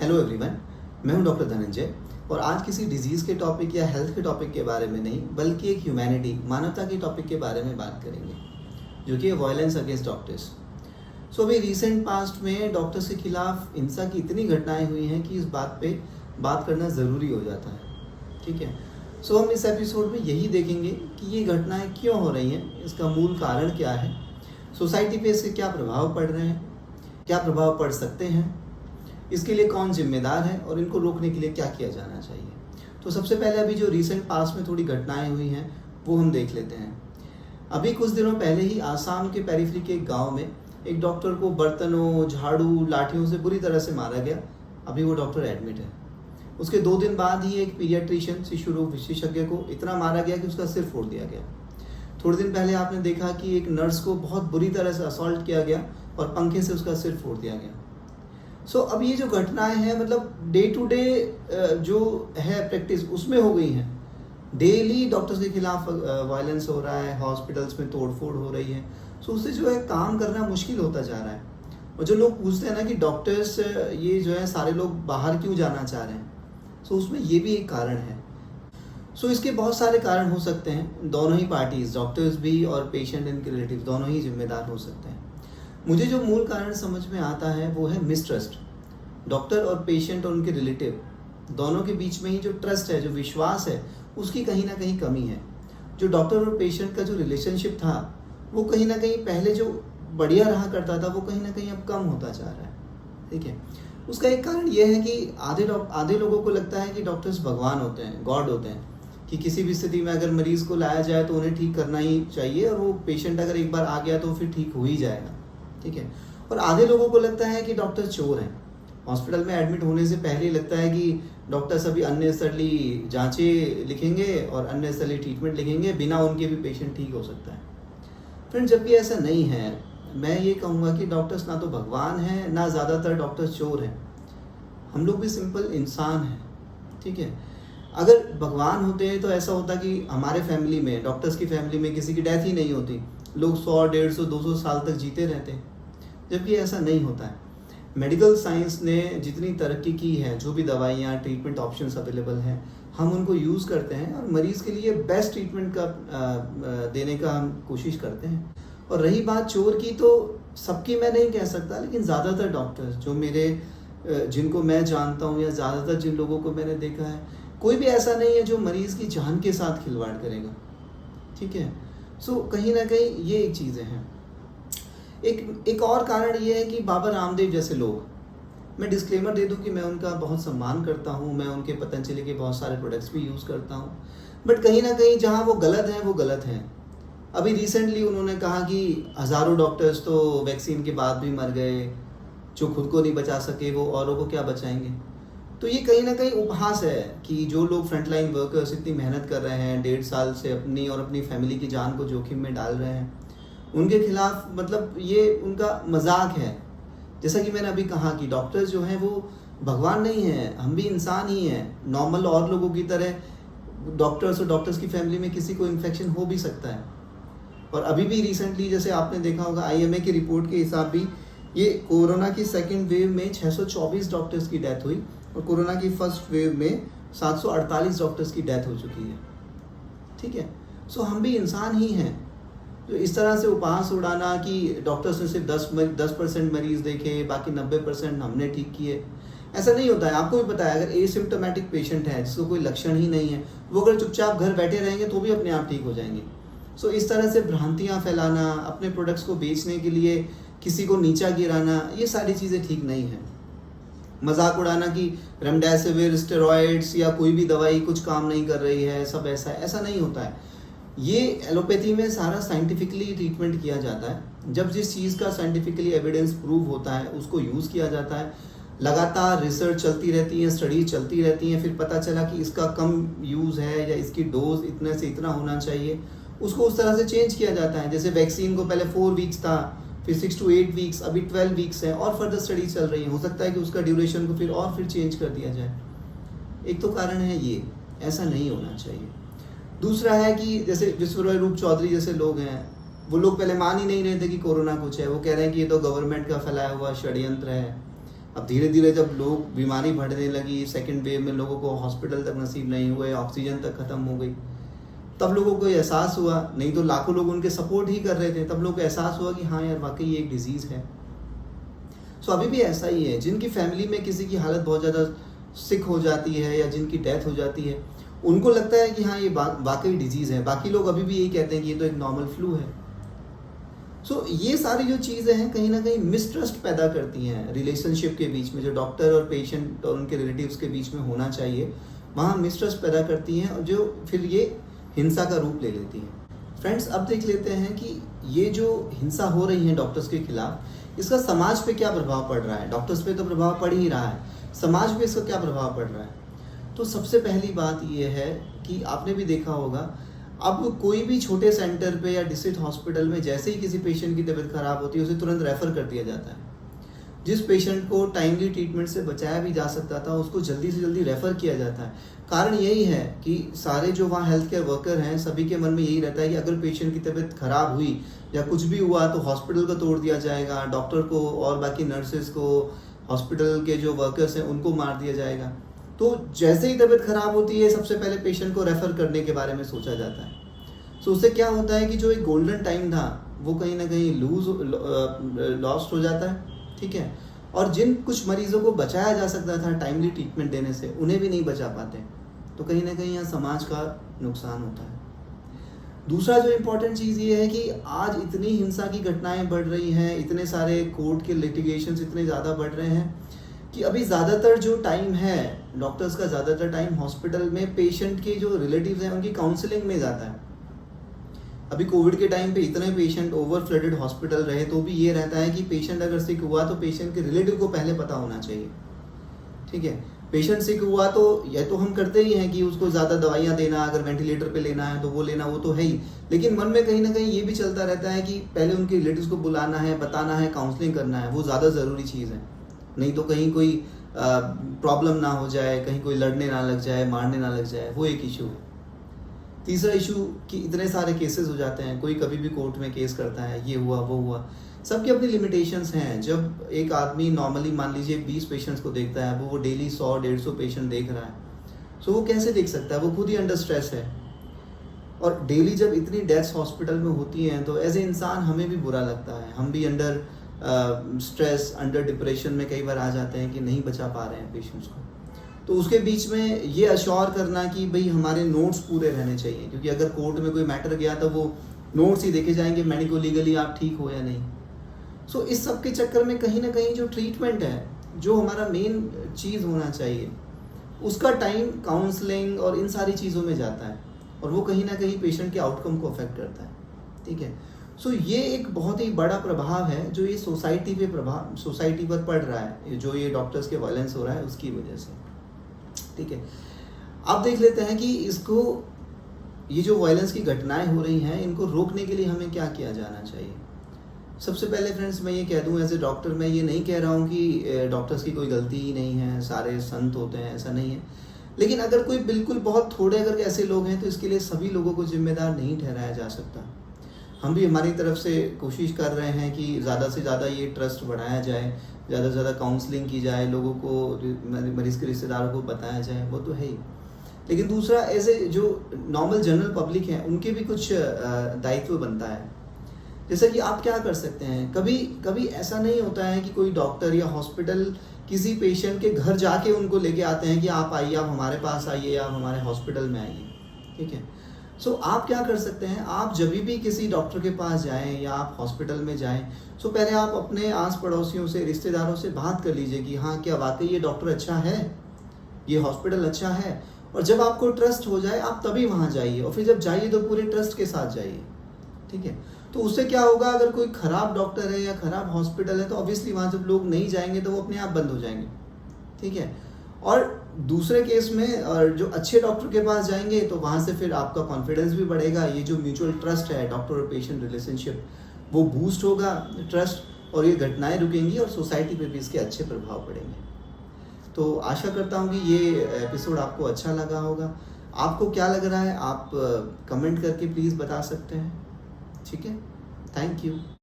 Hello everyone, मैं हूं doctor Dhananjay और आज किसी डिजीज़ के टॉपिक या हेल्थ के टॉपिक के बारे में नहीं बल्कि एक ह्यूमैनिटी मानवता के टॉपिक के बारे में बात करेंगे, जो कि है वायलेंस अगेंस्ट डॉक्टर्स। सो अभी रिसेंट पास्ट में डॉक्टर्स के खिलाफ हिंसा की इतनी घटनाएं हुई हैं कि इस बात पे बात करना ज़रूरी हो जाता है। ठीक है, सो हम इस एपिसोड में यही देखेंगे कि ये घटनाएं क्यों हो रही हैं, इसका मूल कारण क्या है, सोसाइटी पे इसके क्या प्रभाव पड़ रहे हैं, क्या प्रभाव पड़ सकते हैं, इसके लिए कौन जिम्मेदार है और इनको रोकने के लिए क्या किया जाना चाहिए। तो सबसे पहले अभी जो रिसेंट पास में थोड़ी घटनाएं हुई हैं वो हम देख लेते हैं। अभी कुछ दिनों पहले ही आसाम के पेरिफेरी के एक गाँव में एक डॉक्टर को बर्तनों, झाड़ू, लाठियों से बुरी तरह से मारा गया। अभी वो डॉक्टर एडमिट है। उसके 2 दिन बाद ही एक पीडियाट्रिशियन, शिशु रोग विशेषज्ञ को इतना मारा गया कि उसका सिर फोड़ दिया गया। थोड़े दिन पहले आपने देखा कि एक नर्स को बहुत बुरी तरह से असॉल्ट किया गया और पंखे से उसका सिर फोड़ दिया गया। सो अब ये जो घटनाएं हैं, मतलब डे टू डे जो है प्रैक्टिस उसमें हो गई हैं। डेली डॉक्टर्स के खिलाफ वायलेंस हो रहा है, हॉस्पिटल्स में तोड़फोड़ हो रही है। सो उससे जो है काम करना मुश्किल होता जा रहा है। और जो लोग पूछते हैं ना कि डॉक्टर्स ये जो है सारे लोग बाहर क्यों जाना चाह रहे हैं, सो उसमें ये भी एक कारण है। सो इसके बहुत सारे कारण हो सकते हैं। दोनों ही पार्टीज, डॉक्टर्स भी और पेशेंट इनके रिलेटिव, दोनों ही जिम्मेदार हो सकते हैं। मुझे जो मूल कारण समझ में आता है वो है मिसट्रस्ट। डॉक्टर और पेशेंट और उनके रिलेटिव दोनों के बीच में ही जो ट्रस्ट है, जो विश्वास है, उसकी कहीं ना कहीं कमी है। जो डॉक्टर और पेशेंट का जो रिलेशनशिप था वो कहीं ना कहीं पहले जो बढ़िया रहा करता था वो कहीं ना कहीं अब कम होता जा रहा है। ठीक है, उसका एक कारण ये है कि आधे लोगों को लगता है कि डॉक्टर्स भगवान होते हैं, गॉड होते हैं, कि किसी भी स्थिति में अगर मरीज को लाया जाए तो उन्हें ठीक करना ही चाहिए और वो पेशेंट अगर एक बार आ गया तो फिर ठीक हो ही जाएगा। ठीक है, और आधे लोगों को लगता है कि डॉक्टर चोर हैं। हॉस्पिटल में एडमिट होने से पहले ही लगता है कि डॉक्टर सभी अननेसेसरली जांचें लिखेंगे और अननेसेसरली ट्रीटमेंट लिखेंगे, बिना उनके भी पेशेंट ठीक हो सकता है। फ्रेंड, जबकि ऐसा नहीं है। मैं ये कहूँगा कि डॉक्टर्स ना तो भगवान हैं, ना ज़्यादातर डॉक्टर्स चोर हैं। हम लोग भी सिंपल इंसान हैं। ठीक है, अगर भगवान होते हैं तो ऐसा होता कि हमारे फैमिली में, डॉक्टर्स की फैमिली में किसी की डेथ ही नहीं होती, लोग 100, 150, 200 साल तक जीते रहते हैं। जबकि ऐसा नहीं होता है। मेडिकल साइंस ने जितनी तरक्की की है, जो भी दवाइयाँ, ट्रीटमेंट ऑप्शंस अवेलेबल हैं, हम उनको यूज़ करते हैं और मरीज़ के लिए बेस्ट ट्रीटमेंट का देने का हम कोशिश करते हैं। और रही बात चोर की, तो सबकी मैं नहीं कह सकता, लेकिन ज़्यादातर डॉक्टर्स जो जिनको मैं जानता हूँ या ज़्यादातर जिन लोगों को मैंने देखा है, कोई भी ऐसा नहीं है जो मरीज़ की जान के साथ खिलवाड़ करेगा। ठीक है, सो कहीं ना कहीं ये एक चीज़ें हैं। एक और कारण ये है कि बाबा रामदेव जैसे लोग, मैं डिस्क्लेमर दे दूं कि मैं उनका बहुत सम्मान करता हूं, मैं उनके पतंजलि के बहुत सारे प्रोडक्ट्स भी यूज़ करता हूं, बट कहीं ना कहीं जहां वो गलत हैं वो गलत हैं। अभी रिसेंटली उन्होंने कहा कि हज़ारों डॉक्टर्स तो वैक्सीन के बाद भी मर गए, जो खुद को नहीं बचा सके वो औरों को क्या बचाएंगे। तो ये कहीं ना कहीं उपहास है कि जो लोग फ्रंटलाइन वर्कर्स इतनी मेहनत कर रहे हैं, 1.5 साल से अपनी और अपनी फैमिली की जान को जोखिम में डाल रहे हैं, उनके खिलाफ मतलब ये उनका मजाक है। जैसा कि मैंने अभी कहा कि डॉक्टर्स जो हैं वो भगवान नहीं हैं, हम भी इंसान ही हैं। नॉर्मल और लोगों की तरह डॉक्टर्स और डॉक्टर्स की फैमिली में किसी को इन्फेक्शन हो भी सकता है। और अभी भी रिसेंटली जैसे आपने देखा होगा, IMA की रिपोर्ट के हिसाब भी ये कोरोना की सेकेंड वेव में 624 डॉक्टर्स की डेथ हुई और कोरोना की फर्स्ट वेव में 748 डॉक्टर्स की डेथ हो चुकी है। ठीक है, सो हम भी इंसान ही हैं। तो इस तरह से उपहास उड़ाना कि डॉक्टर्स ने सिर्फ 10% मरीज देखे, बाकी 90% हमने ठीक किए, ऐसा नहीं होता है। आपको भी पता है, अगर एसिम्प्टोमेटिक पेशेंट है जिसको कोई लक्षण ही नहीं है, वो अगर चुपचाप घर बैठे रहेंगे तो भी अपने आप ठीक हो जाएंगे। सो इस तरह से भ्रांतियाँ फैलाना, अपने प्रोडक्ट्स को बेचने के लिए किसी को नीचा गिराना, ये सारी चीज़ें ठीक नहीं है। मजाक उड़ाना कि रेमडेसिविर, स्टेरॉइड्स या कोई भी दवाई कुछ काम नहीं कर रही है, सब ऐसा नहीं होता है। ये एलोपैथी में सारा साइंटिफिकली ट्रीटमेंट किया जाता है। जब जिस चीज़ का साइंटिफिकली एविडेंस प्रूव होता है उसको यूज़ किया जाता है। लगातार रिसर्च चलती रहती है, स्टडीज चलती रहती हैं, फिर पता चला कि इसका कम यूज़ है या इसकी डोज इतने से इतना होना चाहिए, उसको उस तरह से चेंज किया जाता है। जैसे वैक्सीन को पहले 4 वीक्स था, फिर 6 to 8 वीक्स, अभी 12 वीक्स है और फर्दर स्टडी चल रही है। हो सकता है कि उसका ड्यूरेशन को फिर चेंज कर दिया जाए। एक तो कारण है ये, ऐसा नहीं होना चाहिए। दूसरा है कि जैसे विश्वरोय रूप चौधरी जैसे लोग हैं, वो लोग पहले मान ही नहीं रहे थे कि कोरोना कुछ है। वो कह रहे हैं कि ये तो गवर्नमेंट का फैलाया हुआ षड्यंत्र है, अब धीरे धीरे जब लोग बीमारी बढ़ने लगी, सेकेंड वेव में लोगों को हॉस्पिटल तक नसीब नहीं हुए, ऑक्सीजन तक ख़त्म हो गई, तब लोगों को एहसास हुआ, नहीं तो लाखों लोग उनके सपोर्ट ही कर रहे थे, तब लोगों को एहसास हुआ कि हाँ यार वाकई ये एक डिजीज़ है। सो अभी भी ऐसा ही है, जिनकी फैमिली में किसी की हालत बहुत ज़्यादा सिक हो जाती है या जिनकी डेथ हो जाती है, उनको लगता है कि हाँ ये वाकई डिजीज़ है, बाकी लोग अभी भी यही कहते हैं कि ये तो एक नॉर्मल फ्लू है। सो ये सारी जो चीज़ें हैं कहीं ना कहीं मिसट्रस्ट पैदा करती हैं रिलेशनशिप के बीच में, जो डॉक्टर और पेशेंट और उनके रिलेटिव्स के बीच में होना चाहिए, वहाँ मिसट्रस्ट पैदा करती हैं और जो फिर ये हिंसा का रूप ले लेती हैं। फ्रेंड्स, अब देख लेते हैं कि ये जो हिंसा हो रही है डॉक्टर्स के खिलाफ, इसका समाज पे क्या प्रभाव पड़ रहा है। डॉक्टर्स पे तो प्रभाव पड़ ही रहा है, समाज पे इसका क्या प्रभाव पड़ रहा है। तो सबसे पहली बात ये है कि आपने भी देखा होगा, अब कोई भी छोटे सेंटर पे या डिस्ट्रिक्ट हॉस्पिटल में जैसे ही किसी पेशेंट की तबीयत खराब होती है, उसे तुरंत रेफ़र कर दिया जाता है। जिस पेशेंट को टाइमली ट्रीटमेंट से बचाया भी जा सकता था, उसको जल्दी से जल्दी रेफ़र किया जाता है। कारण यही है कि सारे जो वहाँ हेल्थ केयर वर्कर हैं, सभी के मन में यही रहता है कि अगर पेशेंट की तबीयत खराब हुई या कुछ भी हुआ तो हॉस्पिटल को तोड़ दिया जाएगा, डॉक्टर को और बाकी नर्सेज को, हॉस्पिटल के जो वर्कर्स हैं उनको मार दिया जाएगा। तो जैसे ही तबीयत खराब होती है, सबसे पहले पेशेंट को रेफ़र करने के बारे में सोचा जाता है। सो उससे क्या होता है कि जो एक गोल्डन टाइम था वो कहीं ना कहीं लॉस्ट हो जाता है, ठीक है। और जिन कुछ मरीजों को बचाया जा सकता था टाइमली ट्रीटमेंट देने से, उन्हें भी नहीं बचा पाते, तो कहीं ना कहीं यहाँ समाज का नुकसान होता है। दूसरा जो इम्पोर्टेंट चीज़ ये है कि आज इतनी हिंसा की घटनाएं बढ़ रही हैं, इतने सारे कोर्ट के लिटिगेशंस इतने ज़्यादा बढ़ रहे हैं कि अभी ज़्यादातर जो टाइम है डॉक्टर्स का, ज़्यादातर टाइम हॉस्पिटल में पेशेंट के जो रिलेटिव्स हैं उनकी काउंसलिंग में जाता है। अभी कोविड के टाइम पे इतने पेशेंट ओवर फ्लडेड हॉस्पिटल रहे, तो भी ये रहता है कि पेशेंट अगर सिक हुआ तो पेशेंट के रिलेटिव को पहले पता होना चाहिए, ठीक है। पेशेंट सिक हुआ तो यह तो हम करते ही हैं कि उसको ज़्यादा दवाइयाँ देना, अगर वेंटिलेटर पे लेना है तो वो लेना, वो तो है ही, लेकिन मन में कहीं ना कहीं ये भी चलता रहता है कि पहले उनके रिलेटिव्स को बुलाना है, बताना है, काउंसलिंग करना है, वो ज़्यादा ज़रूरी चीज़ है। नहीं तो कहीं कोई प्रॉब्लम ना हो जाए, कहीं कोई लड़ने ना लग जाए, मारने ना लग जाए, वो एक इशू है। तीसरा इशू कि इतने सारे केसेस हो जाते हैं, कोई कभी भी कोर्ट में केस करता है, ये हुआ वो हुआ, सबकी अपनी लिमिटेशंस हैं। जब एक आदमी नॉर्मली मान लीजिए 20 पेशेंट्स को देखता है, वो डेली 100-150 पेशेंट देख रहा है, सो वो कैसे देख सकता है, वो खुद ही अंडर स्ट्रेस है। और डेली जब इतनी डेथ्स हॉस्पिटल में होती हैं तो एज ए इंसान हमें भी बुरा लगता है, हम भी अंडर स्ट्रेस, अंडर डिप्रेशन में कई बार आ जाते हैं कि नहीं बचा पा रहे हैं पेशेंट्स को। तो उसके बीच में ये अश्योर करना कि भाई हमारे नोट्स पूरे रहने चाहिए, क्योंकि अगर कोर्ट में कोई मैटर गया तो वो नोट्स ही देखे जाएंगे मेडिको लीगली आप ठीक हो या नहीं। सो इस सब के चक्कर में कहीं ना कहीं जो ट्रीटमेंट है, जो हमारा मेन चीज़ होना चाहिए, उसका टाइम काउंसलिंग और इन सारी चीज़ों में जाता है, और वो कहीं ना कहीं पेशेंट के आउटकम को अफेक्ट करता है, ठीक है। सो ये एक बहुत ही बड़ा प्रभाव है जो ये सोसाइटी पर पड़ रहा है, जो ये डॉक्टर्स के वायलेंस हो रहा है उसकी वजह से, ठीक है। अब देख लेते हैं कि इसको, ये जो वायलेंस की घटनाएं हो रही हैं, इनको रोकने के लिए हमें क्या किया जाना चाहिए। सबसे पहले फ्रेंड्स मैं ये कह दूं, एज ए डॉक्टर मैं ये नहीं कह रहा हूँ कि डॉक्टर्स की कोई गलती ही नहीं है, सारे संत होते हैं, ऐसा नहीं है। लेकिन अगर कोई बिल्कुल बहुत थोड़े अगर ऐसे लोग हैं तो इसके लिए सभी लोगों को जिम्मेदार नहीं ठहराया जा सकता। हम भी हमारी तरफ से कोशिश कर रहे हैं कि ज़्यादा से ज़्यादा ये ट्रस्ट बढ़ाया जाए, ज़्यादा से ज़्यादा काउंसलिंग की जाए, लोगों को, मरीज़ के रिश्तेदारों को बताया जाए, वो तो है ही। लेकिन दूसरा, ऐसे जो नॉर्मल जनरल पब्लिक है उनके भी कुछ दायित्व बनता है। जैसे कि आप क्या कर सकते हैं, कभी कभी ऐसा नहीं होता है कि कोई डॉक्टर या हॉस्पिटल किसी पेशेंट के घर जाके उनको लेके आते हैं कि आप आइए, आप हमारे पास आइए, आप हमारे हॉस्पिटल में आइए, ठीक है। सो आप क्या कर सकते हैं, आप जब भी किसी डॉक्टर के पास जाएं या आप हॉस्पिटल में जाएं, सो पहले आप अपने आस पड़ोसियों से, रिश्तेदारों से बात कर लीजिए कि हाँ क्या वाकई ये डॉक्टर अच्छा है, ये हॉस्पिटल अच्छा है। और जब आपको ट्रस्ट हो जाए आप तभी वहाँ जाइए, और फिर जब जाइए तो पूरे ट्रस्ट के साथ जाइए, ठीक है। तो उससे क्या होगा, अगर कोई ख़राब डॉक्टर है या ख़राब हॉस्पिटल है तो ऑब्वियसली वहाँ जब लोग नहीं जाएंगे तो वो अपने आप बंद हो जाएंगे, ठीक है। और दूसरे केस में और जो अच्छे डॉक्टर के पास जाएंगे तो वहाँ से फिर आपका कॉन्फिडेंस भी बढ़ेगा, ये जो म्यूचुअल ट्रस्ट है डॉक्टर और पेशेंट रिलेशनशिप, वो बूस्ट होगा ट्रस्ट, और ये घटनाएं रुकेंगी और सोसाइटी पे भी इसके अच्छे प्रभाव पड़ेंगे। तो आशा करता हूँ कि ये एपिसोड आपको अच्छा लगा होगा। आपको क्या लग रहा है आप कमेंट करके प्लीज़ बता सकते हैं, ठीक है। Thank you.